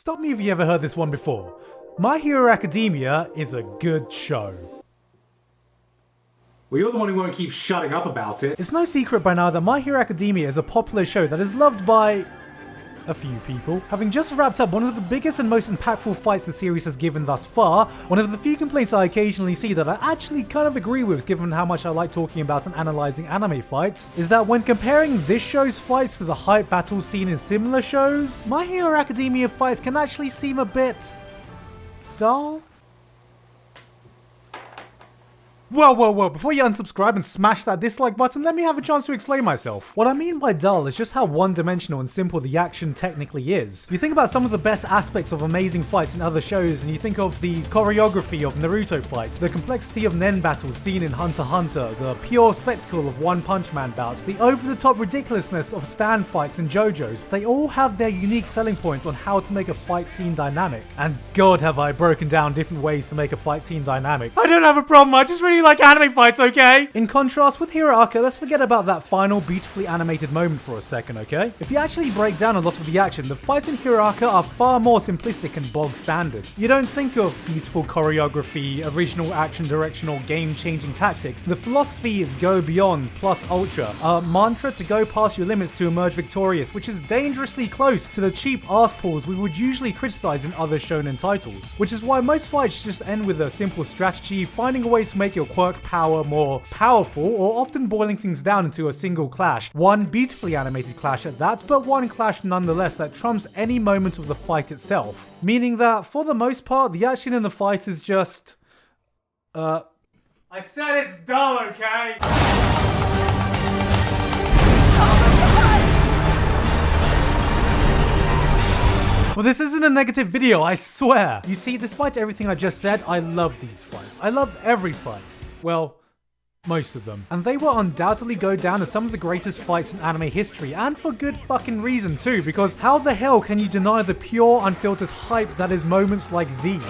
Stop me if you ever heard this one before. My Hero Academia is a good show. Well, you're the one who won't keep shutting up about it. It's no secret by now that My Hero Academia is a popular show that is loved by a few people. Having just wrapped up one of the biggest and most impactful fights the series has given thus far, one of the few complaints I occasionally see that I actually kind of agree with given how much I like talking about and analysing anime fights, is that when comparing this show's fights to the hype battles seen in similar shows, My Hero Academia fights can actually seem a bit dull. Whoa, before you unsubscribe and smash that dislike button, let me have a chance to explain myself. What I mean by dull is just how one-dimensional and simple the action technically is. You think about some of the best aspects of amazing fights in other shows, and you think of the choreography of Naruto fights, the complexity of Nen battles seen in Hunter x Hunter, the pure spectacle of One Punch Man bouts, the over-the-top ridiculousness of stand fights in JoJo's. They all have their unique selling points on how to make a fight scene dynamic. And God have I broken down different ways to make a fight scene dynamic. I don't have a problem, I just really like anime fights, okay? In contrast with Hero Arca, let's forget about that final beautifully animated moment for a second, okay? If you actually break down a lot of the action, the fights in Hero Arca are far more simplistic and bog standard. You don't think of beautiful choreography, original action direction, or game-changing tactics. The philosophy is go beyond plus ultra, a mantra to go past your limits to emerge victorious, which is dangerously close to the cheap arse pulls we would usually criticize in other shonen titles. Which is why most fights just end with a simple strategy, finding a way to make your quirk power more powerful, or often boiling things down into a single clash. One beautifully animated clash at that, but one clash nonetheless that trumps any moment of the fight itself. Meaning that, for the most part, the action in the fight is just... I said it's dull, okay? Well, this isn't a negative video, I swear. You see, despite everything I just said, I love these fights. I love every fight. Well, most of them. And they will undoubtedly go down as some of the greatest fights in anime history, and for good fucking reason too, because how the hell can you deny the pure, unfiltered hype that is moments like these?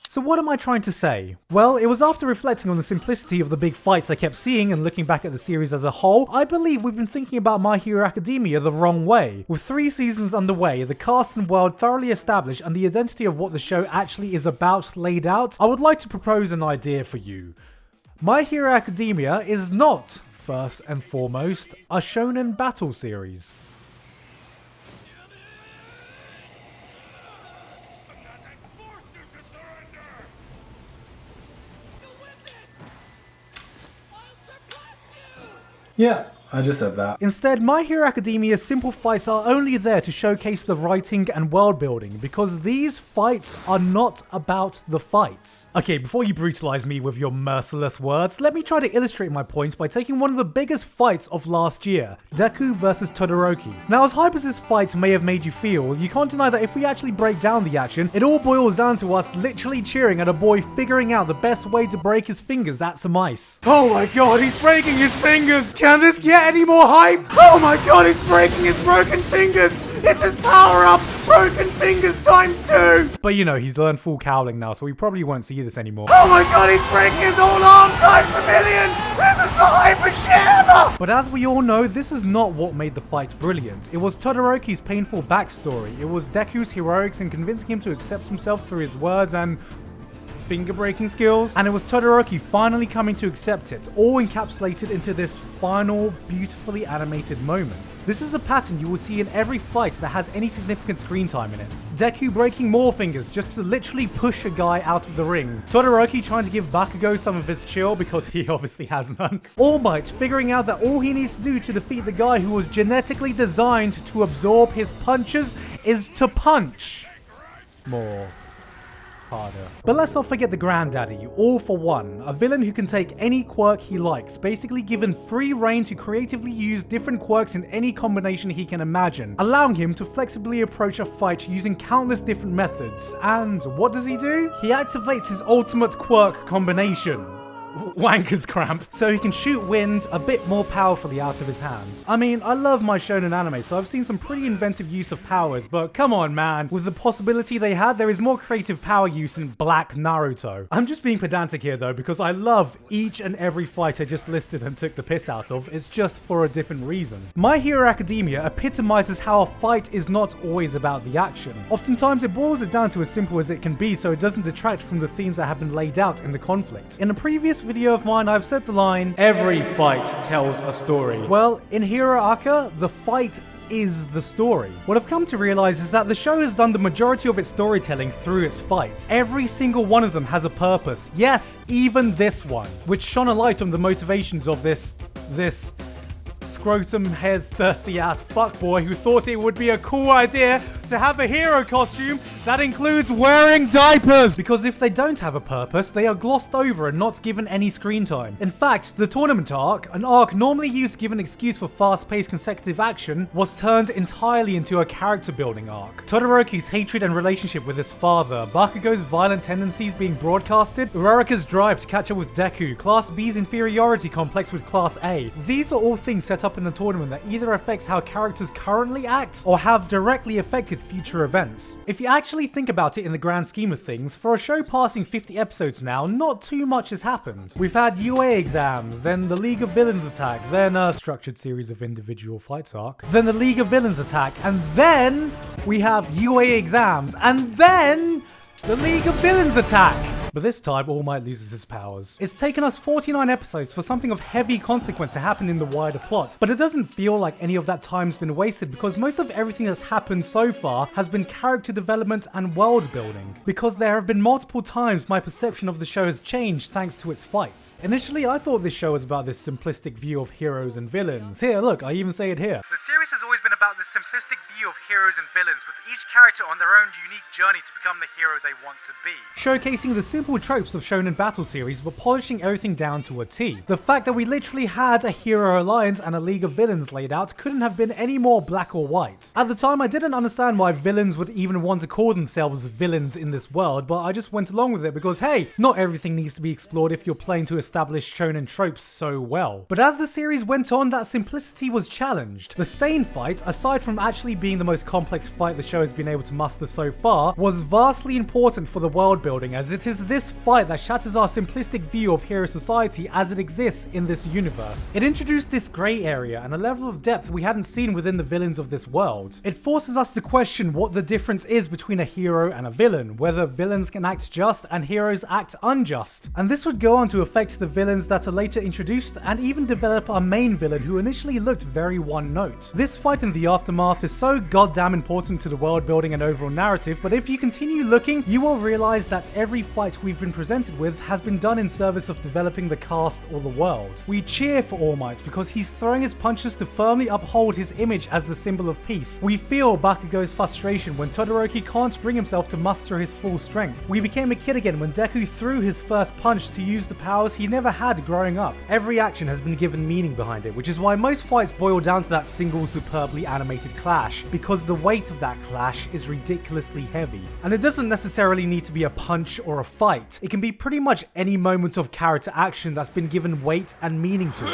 So what am I trying to say? Well, it was after reflecting on the simplicity of the big fights I kept seeing and looking back at the series as a whole, I believe we've been thinking about My Hero Academia the wrong way. With 3 seasons underway, the cast and world thoroughly established, and the identity of what the show actually is about laid out, I would like to propose an idea for you. My Hero Academia is not, first and foremost, a shonen battle series. Yeah, I just said that. Instead, My Hero Academia's simple fights are only there to showcase the writing and world building, because these fights are not about the fights. Okay, before you brutalize me with your merciless words, let me try to illustrate my point by taking one of the biggest fights of last year, Deku vs Todoroki. Now, as hype as this fight may have made you feel, you can't deny that if we actually break down the action, it all boils down to us literally cheering at a boy figuring out the best way to break his fingers at some ice. Oh my god, he's breaking his fingers! Can this get any more hype? Oh my god, he's breaking his broken fingers! It's his power-up! Broken fingers times 2! But you know, he's learned full cowling now, so we probably won't see this anymore. Oh my god, he's breaking his whole arm times 1,000,000! This is the hypest shit ever! But as we all know, this is not what made the fight brilliant. It was Todoroki's painful backstory. It was Deku's heroics in convincing him to accept himself through his words and finger-breaking skills, and it was Todoroki finally coming to accept it, all encapsulated into this final, beautifully animated moment. This is a pattern you will see in every fight that has any significant screen time in it. Deku breaking more fingers just to literally push a guy out of the ring. Todoroki trying to give Bakugo some of his chill because he obviously has none. All Might figuring out that all he needs to do to defeat the guy who was genetically designed to absorb his punches is to punch more. Harder. But let's not forget the Granddaddy, All for One, a villain who can take any quirk he likes, basically given free reign to creatively use different quirks in any combination he can imagine, allowing him to flexibly approach a fight using countless different methods. And what does he do? He activates his ultimate quirk combination. wanker's cramp, so he can shoot wind a bit more powerfully out of his hand. I mean, I love my shonen anime, so I've seen some pretty inventive use of powers, but come on, man. With the possibility they had, there is more creative power use in Black Naruto. I'm just being pedantic here though, because I love each and every fight I just listed and took the piss out of. It's just for a different reason. My Hero Academia epitomizes how a fight is not always about the action. Oftentimes it boils it down to as simple as it can be, so it doesn't detract from the themes that have been laid out in the conflict. In a previous video of mine, I've said the line, "Every fight tells a story." Well, in Hero Aka, the fight is the story. What I've come to realize is that the show has done the majority of its storytelling through its fights. Every single one of them has a purpose. Yes, even this one, which shone a light on the motivations of this scrotum head thirsty ass fuckboy who thought it would be a cool idea to have a hero costume that includes wearing diapers. Because if they don't have a purpose, they are glossed over and not given any screen time. In fact, the tournament arc, an arc normally used to give an excuse for fast-paced consecutive action, was turned entirely into a character building arc. Todoroki's hatred and relationship with his father, Bakugo's violent tendencies being broadcasted, Uraraka's drive to catch up with Deku, Class B's inferiority complex with Class A. These are all things set up in the tournament that either affects how characters currently act or have directly affected future events. If you actually think about it in the grand scheme of things, for a show passing 50 episodes now, not too much has happened. We've had UA exams, then the League of Villains attack, then a structured series of individual fights arc, then the League of Villains attack, and then we have UA exams, and then the League of Villains attack! But this time, All Might loses his powers. It's taken us 49 episodes for something of heavy consequence to happen in the wider plot, but it doesn't feel like any of that time's been wasted because most of everything that's happened so far has been character development and world building. Because there have been multiple times my perception of the show has changed thanks to its fights. Initially, I thought this show was about this simplistic view of heroes and villains. Here, look, I even say it here. The series has always been about this simplistic view of heroes and villains, with each character on their own unique journey to become the hero they want to be. Showcasing the simple tropes of shonen battle series, but polishing everything down to a T. The fact that we literally had a hero alliance and a league of villains laid out couldn't have been any more black or white. At the time, I didn't understand why villains would even want to call themselves villains in this world, but I just went along with it because, hey, not everything needs to be explored if you're playing to establish shonen tropes so well. But as the series went on, that simplicity was challenged. The Stain fight, aside from actually being the most complex fight the show has been able to muster so far, was vastly important for the world building, as it is this fight that shatters our simplistic view of hero society as it exists in this universe. It introduced this grey area and a level of depth we hadn't seen within the villains of this world. It forces us to question what the difference is between a hero and a villain, whether villains can act just and heroes act unjust. And this would go on to affect the villains that are later introduced and even develop our main villain who initially looked very one note. This fight in the aftermath is so goddamn important to the world building and overall narrative, but if you continue looking, you will realize that every fight we've been presented with has been done in service of developing the cast or the world. We cheer for All Might because he's throwing his punches to firmly uphold his image as the symbol of peace. We feel Bakugo's frustration when Todoroki can't bring himself to muster his full strength. We became a kid again when Deku threw his first punch to use the powers he never had growing up. Every action has been given meaning behind it, which is why most fights boil down to that single superbly animated clash, because the weight of that clash is ridiculously heavy. And it doesn't necessarily need to be a punch or a fight. It can be pretty much any moment of character action that's been given weight and meaning to it.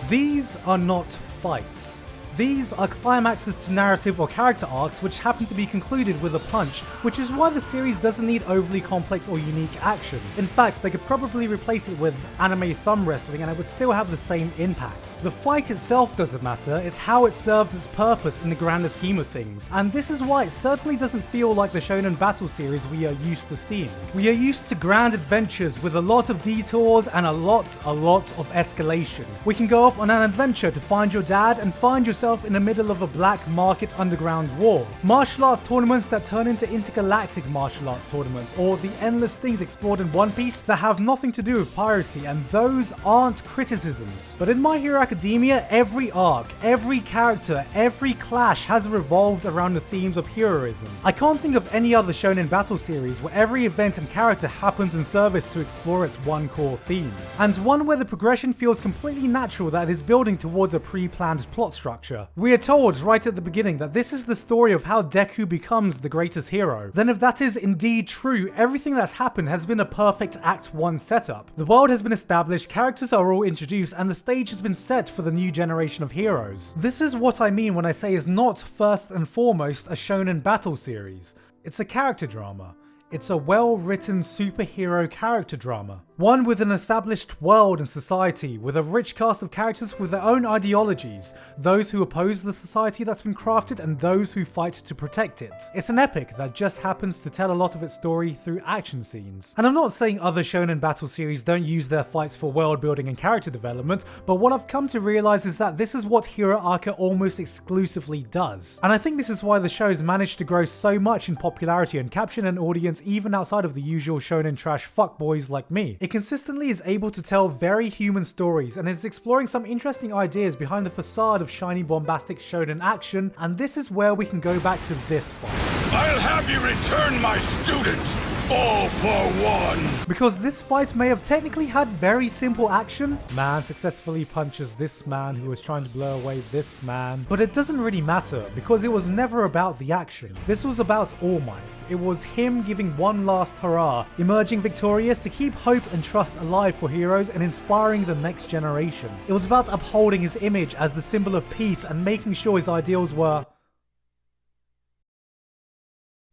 These are not fights. These are climaxes to narrative or character arcs which happen to be concluded with a punch, which is why the series doesn't need overly complex or unique action. In fact, they could probably replace it with anime thumb wrestling and it would still have the same impact. The fight itself doesn't matter, it's how it serves its purpose in the grander scheme of things. And this is why it certainly doesn't feel like the shonen battle series we are used to seeing. We are used to grand adventures with a lot of detours and a lot of escalation. We can go off on an adventure to find your dad and find yourself in the middle of a black market underground war. Martial arts tournaments that turn into intergalactic martial arts tournaments, or the endless things explored in One Piece that have nothing to do with piracy, and those aren't criticisms. But in My Hero Academia, every arc, every character, every clash has revolved around the themes of heroism. I can't think of any other shonen battle series where every event and character happens in service to explore its one core theme. And one where the progression feels completely natural that it is building towards a pre-planned plot structure. structure. We are told right at the beginning that this is the story of how Deku becomes the greatest hero. Then if that is indeed true, everything that's happened has been a perfect Act 1 setup. The world has been established, characters are all introduced, and the stage has been set for the new generation of heroes. This is what I mean when I say it's not first and foremost a shonen battle series. It's a character drama. It's a well-written superhero character drama. One with an established world and society, with a rich cast of characters with their own ideologies, those who oppose the society that's been crafted and those who fight to protect it. It's an epic that just happens to tell a lot of its story through action scenes. And I'm not saying other shonen battle series don't use their fights for world building and character development, but what I've come to realize is that this is what Hero Arca almost exclusively does. And I think this is why the show's managed to grow so much in popularity and capture an audience even outside of the usual shonen trash fuckboys like me. It consistently is able to tell very human stories and is exploring some interesting ideas behind the facade of shiny bombastic shonen action, and this is where we can go back to this fight. I'll have you return my student, all for one! Because this fight may have technically had very simple action. Man successfully punches this man who was trying to blow away this man. But it doesn't really matter, because it was never about the action. This was about All Might. It was him giving one last hurrah, emerging victorious to keep hope and trust alive for heroes and inspiring the next generation. It was about upholding his image as the symbol of peace and making sure his ideals were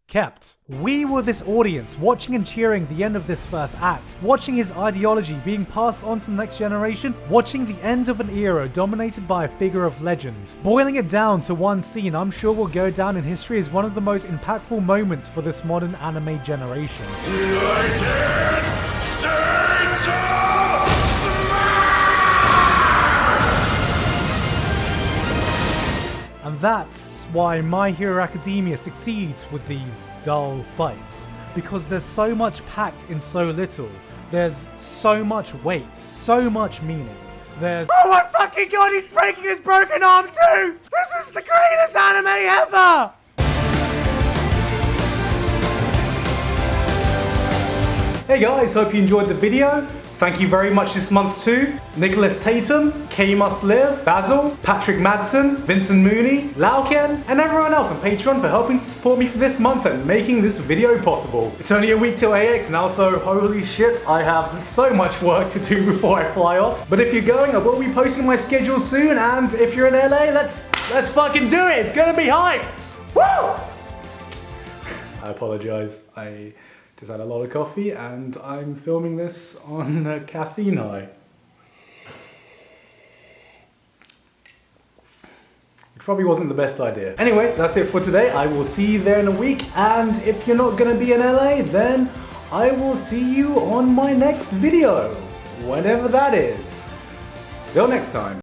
kept. We were this audience watching and cheering the end of this first act, watching his ideology being passed on to the next generation, watching the end of an era dominated by a figure of legend. Boiling it down to one scene I'm sure will go down in history as one of the most impactful moments for this modern anime generation. United States of Smash! And that's why My Hero Academia succeeds with these dull fights. Because there's so much packed in so little. There's so much weight, so much meaning. There's— oh my fucking god, he's breaking his broken arm too! This is the greatest anime ever! Hey guys, hope you enjoyed the video. Thank you very much this month to Nicholas Tatum, K Must Live, Basil, Patrick Madsen, Vincent Mooney, Lauken, and everyone else on Patreon for helping to support me for this month and making this video possible. It's only a week till AX now, so holy shit, I have so much work to do before I fly off. But if you're going, I will be posting my schedule soon, and if you're in LA, let's fucking do it. It's gonna be hype. Woo! I apologize. I just had a lot of coffee and I'm filming this on a caffeine high. It probably wasn't the best idea. Anyway, that's it for today. I will see you there in a week, and if you're not gonna be in LA, then I will see you on my next video, whenever that is. Till next time.